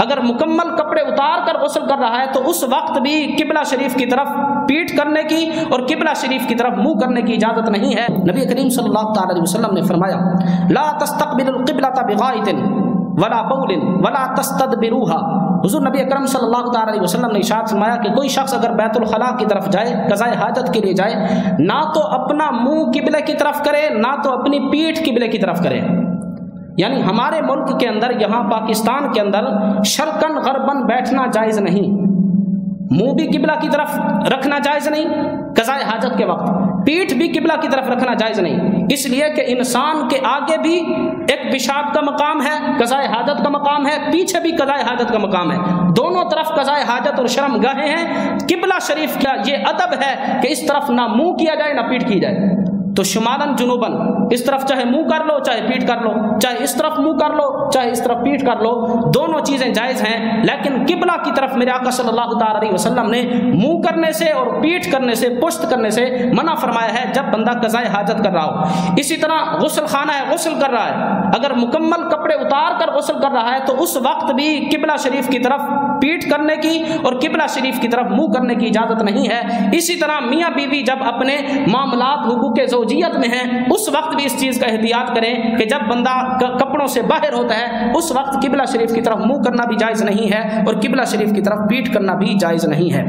اگر مکمل کپڑے اتار کر غسل کر رہا ہے تو اس وقت بھی قبلہ شریف کی طرف پیٹھ کرنے کی اور قبلہ شریف کی طرف منہ کرنے کی اجازت نہیں ہے۔ نبی کریم صلی اللہ تعالی علیہ وسلم نے فرمایا لا تستقبل القبلۃ بغائط ولا بول ولا تستدبروها۔ حضور نبی اکرم صلی اللہ تعالی علیہ وسلم نے ارشاد فرمایا کہ کوئی شخص اگر بیت الخلاء کی طرف جائے، قضاء حاجت کے لیے جائے، نہ تو اپنا منہ قبلے کی طرف کرے نہ تو اپنی پیٹھ قبلے کی طرف کرے۔ یعنی ہمارے ملک کے اندر، یہاں پاکستان کے اندر شرقاً غرباً بیٹھنا جائز نہیں، منہ بھی قبلہ کی طرف رکھنا جائز نہیں قضاء حاجت کے وقت، پیٹھ بھی قبلہ کی طرف رکھنا جائز نہیں، اس لیے کہ انسان کے آگے بھی ایک پیشاب کا مقام ہے، قضاء حاجت کا مقام ہے، پیچھے بھی قضاء حاجت کا مقام ہے، دونوں طرف قضاء حاجت اور شرم گاہیں ہیں۔ قبلہ شریف کا یہ ادب ہے کہ اس طرف نہ منہ کیا جائے نہ پیٹھ کی جائے، تو شمالاً جنوباً اس طرف چاہے منہ کر لو چاہے پیٹھ کر لو، چاہے اس طرف منہ کر لو چاہے اس طرف پیٹھ کر لو، دونوں چیزیں جائز ہیں، لیکن قبلہ کی طرف میرے آقا صلی اللہ تعالی علیہ وسلم نے منہ کرنے سے اور پیٹھ کرنے سے، پشت کرنے سے منع فرمایا ہے جب بندہ قضاء حاجت کر رہا ہو۔ اسی طرح غسل خانہ ہے، غسل کر رہا ہے، اگر مکمل کپڑے اتار کر غسل کر رہا ہے تو اس وقت بھی قبلہ شریف کی طرف پیٹھ کرنے کی اور قبلہ شریف کی طرف منہ کرنے کی اجازت نہیں ہے۔ اسی طرح میاں بیوی جب اپنے معاملات حقوق زوجیت میں ہیں اس وقت بھی اس چیز کا احتیاط کریں کہ جب بندہ کپڑوں سے باہر ہوتا ہے اس وقت قبلہ شریف کی طرف منہ کرنا بھی جائز نہیں ہے اور قبلہ شریف کی طرف پیٹھ کرنا بھی جائز نہیں ہے۔